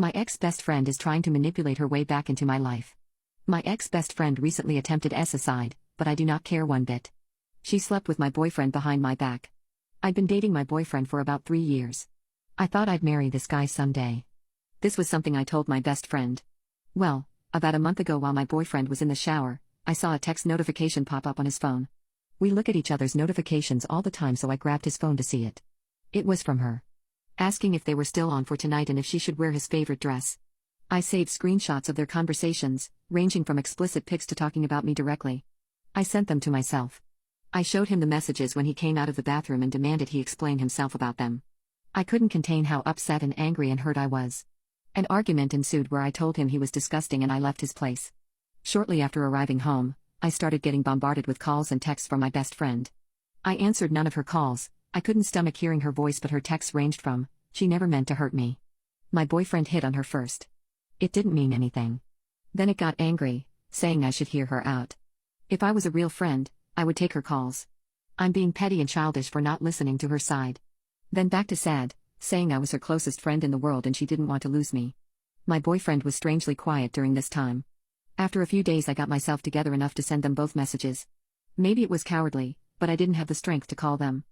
My ex-best friend is trying to manipulate her way back into my life. My ex-best friend recently attempted suicide, but I do not care one bit. She slept with my boyfriend behind my back. I'd been dating my boyfriend for about 3 years. I thought I'd marry this guy someday. This was something I told my best friend. Well, about a month ago while my boyfriend was in the shower, I saw a text notification pop up on his phone. We look at each other's notifications all the time, so I grabbed his phone to see it. It was from her, asking if they were still on for tonight and if she should wear his favorite dress. I saved screenshots of their conversations, ranging from explicit pics to talking about me directly. I sent them to myself. I showed him the messages when he came out of the bathroom and demanded he explain himself about them. I couldn't contain how upset and angry and hurt I was. An argument ensued where I told him he was disgusting and I left his place. Shortly after arriving home, I started getting bombarded with calls and texts from my best friend. I answered none of her calls. I couldn't stomach hearing her voice, but her texts ranged from, "She never meant to hurt me. My boyfriend hit on her first. It didn't mean anything." Then it got angry, saying I should hear her out. If I was a real friend, I would take her calls. I'm being petty and childish for not listening to her side. Then back to sad, saying I was her closest friend in the world and she didn't want to lose me. My boyfriend was strangely quiet during this time. After a few days I got myself together enough to send them both messages. Maybe it was cowardly, but I didn't have the strength to call them.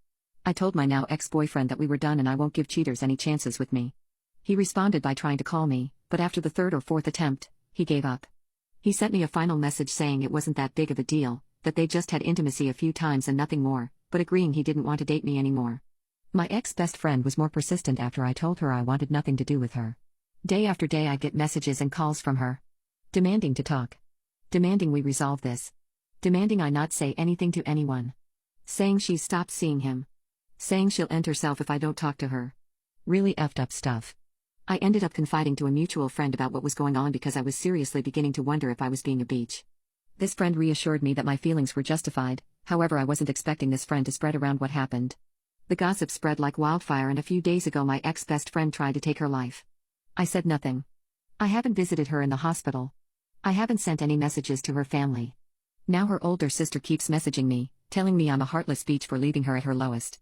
I told my now ex-boyfriend that we were done and I won't give cheaters any chances with me. He responded by trying to call me, but after the third or fourth attempt, he gave up. He sent me a final message saying it wasn't that big of a deal, that they just had intimacy a few times and nothing more, but agreeing he didn't want to date me anymore. My ex-best friend was more persistent after I told her I wanted nothing to do with her. Day after day I'd get messages and calls from her. Demanding to talk. Demanding we resolve this. Demanding I not say anything to anyone. Saying she's stopped seeing him. Saying she'll end herself if I don't talk to her. Really effed up stuff. I ended up confiding to a mutual friend about what was going on because I was seriously beginning to wonder if I was being a bitch. This friend reassured me that my feelings were justified, however I wasn't expecting this friend to spread around what happened. The gossip spread like wildfire and a few days ago my ex-best friend tried to take her life. I said nothing. I haven't visited her in the hospital. I haven't sent any messages to her family. Now her older sister keeps messaging me, telling me I'm a heartless bitch for leaving her at her lowest.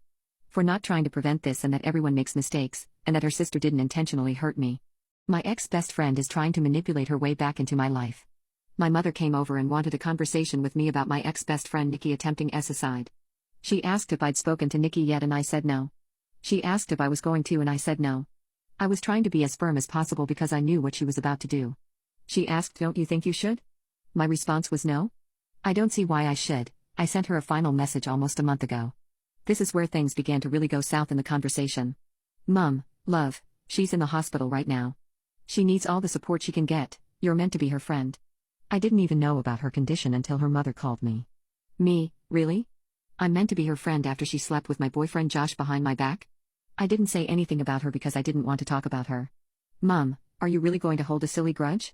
For not trying to prevent this and that everyone makes mistakes, and that her sister didn't intentionally hurt me. My ex-best friend is trying to manipulate her way back into my life. My mother came over and wanted a conversation with me about my ex-best friend Nikki attempting suicide. She asked if I'd spoken to Nikki yet and I said no. She asked if I was going to and I said no. I was trying to be as firm as possible because I knew what she was about to do. She asked, "Don't you think you should?" My response was no. I don't see why I should. I sent her a final message almost a month ago. This is where things began to really go south in the conversation. "Mum, love, she's in the hospital right now. She needs all the support she can get. You're meant to be her friend." I didn't even know about her condition until her mother called me. Me, really? I'm meant to be her friend after she slept with my boyfriend Josh behind my back? I didn't say anything about her because I didn't want to talk about her. Mum, are you really going to hold a silly grudge?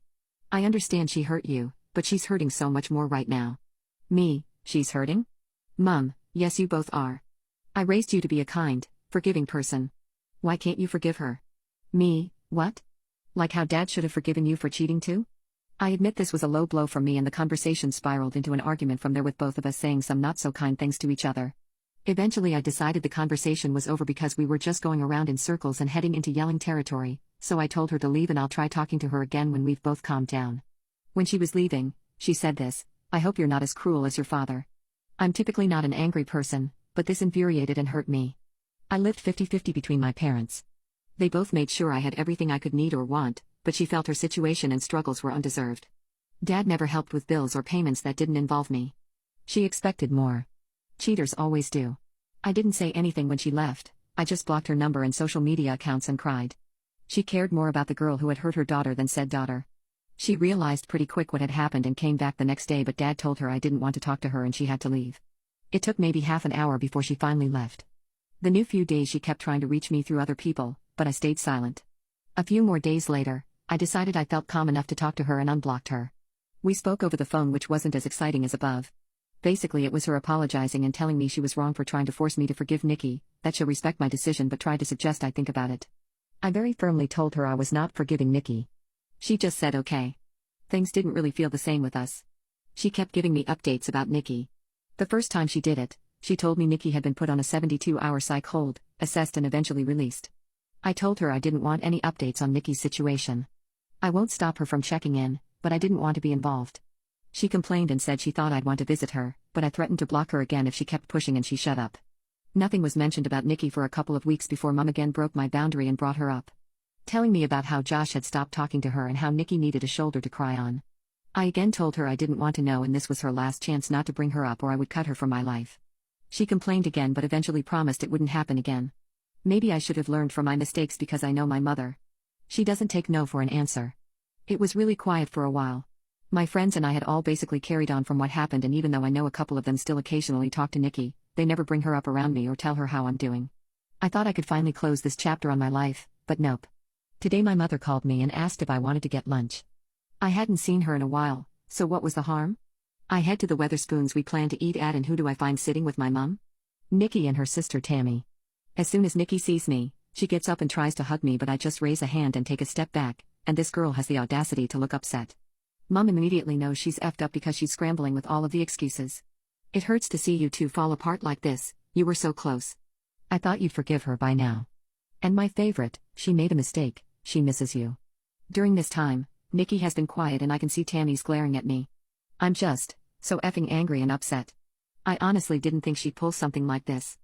I understand she hurt you, but she's hurting so much more right now. Me, she's hurting? Mum, yes you both are. I raised you to be a kind, forgiving person. Why can't you forgive her? Me, what? Like how Dad should have forgiven you for cheating too? I admit this was a low blow for me and the conversation spiraled into an argument from there with both of us saying some not so kind things to each other. Eventually I decided the conversation was over because we were just going around in circles and heading into yelling territory, so I told her to leave and I'll try talking to her again when we've both calmed down. When she was leaving, she said this, "I hope you're not as cruel as your father." I'm typically not an angry person, but this infuriated and hurt me. I lived 50-50 between my parents. They both made sure I had everything I could need or want, but she felt her situation and struggles were undeserved. Dad never helped with bills or payments that didn't involve me. She expected more. Cheaters always do. I didn't say anything when she left, I just blocked her number and social media accounts and cried. She cared more about the girl who had hurt her daughter than said daughter. She realized pretty quick what had happened and came back the next day, but Dad told her I didn't want to talk to her and she had to leave. It took maybe half an hour before she finally left. The new few days she kept trying to reach me through other people, but I stayed silent. A few more days later, I decided I felt calm enough to talk to her and unblocked her. We spoke over the phone, which wasn't as exciting as above. Basically it was her apologizing and telling me she was wrong for trying to force me to forgive Nikki, that she'll respect my decision but tried to suggest I think about it. I very firmly told her I was not forgiving Nikki. She just said okay. Things didn't really feel the same with us. She kept giving me updates about Nikki. The first time she did it, she told me Nikki had been put on a 72-hour psych hold, assessed and eventually released. I told her I didn't want any updates on Nikki's situation. I won't stop her from checking in, but I didn't want to be involved. She complained and said she thought I'd want to visit her, but I threatened to block her again if she kept pushing and she shut up. Nothing was mentioned about Nikki for a couple of weeks before Mom again broke my boundary and brought her up, telling me about how Josh had stopped talking to her and how Nikki needed a shoulder to cry on. I again told her I didn't want to know and this was her last chance not to bring her up or I would cut her from my life. She complained again but eventually promised it wouldn't happen again. Maybe I should have learned from my mistakes because I know my mother. She doesn't take no for an answer. It was really quiet for a while. My friends and I had all basically carried on from what happened, and even though I know a couple of them still occasionally talk to Nikki, they never bring her up around me or tell her how I'm doing. I thought I could finally close this chapter on my life, but nope. Today my mother called me and asked if I wanted to get lunch. I hadn't seen her in a while, so what was the harm? I head to the Weatherspoons we plan to eat at, and who do I find sitting with my mom? Nikki and her sister Tammy. As soon as Nikki sees me, she gets up and tries to hug me, but I just raise a hand and take a step back, and this girl has the audacity to look upset. Mom immediately knows she's effed up because she's scrambling with all of the excuses. It hurts to see you two fall apart like this, you were so close. I thought you'd forgive her by now. And my favorite, she made a mistake, she misses you. During this time, Nikki has been quiet and I can see Tammy's glaring at me. I'm just so effing angry and upset. I honestly didn't think she'd pull something like this.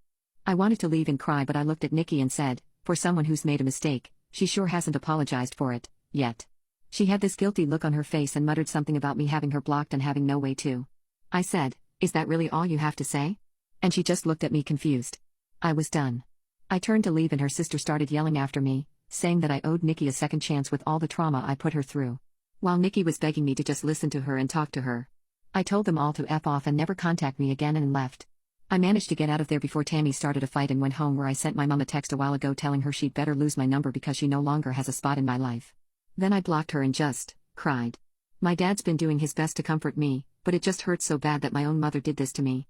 I wanted to leave and cry, but I looked at Nikki and said, for someone who's made a mistake, she sure hasn't apologized for it, yet. She had this guilty look on her face and muttered something about me having her blocked and having no way to. I said, is that really all you have to say? And she just looked at me confused. I was done. I turned to leave and her sister started yelling after me, saying that I owed Nikki a second chance with all the trauma I put her through. While Nikki was begging me to just listen to her and talk to her. I told them all to F off and never contact me again and left. I managed to get out of there before Tammy started a fight and went home, where I sent my mom a text a while ago telling her she'd better lose my number because she no longer has a spot in my life. Then I blocked her and just cried. My dad's been doing his best to comfort me, but it just hurts so bad that my own mother did this to me.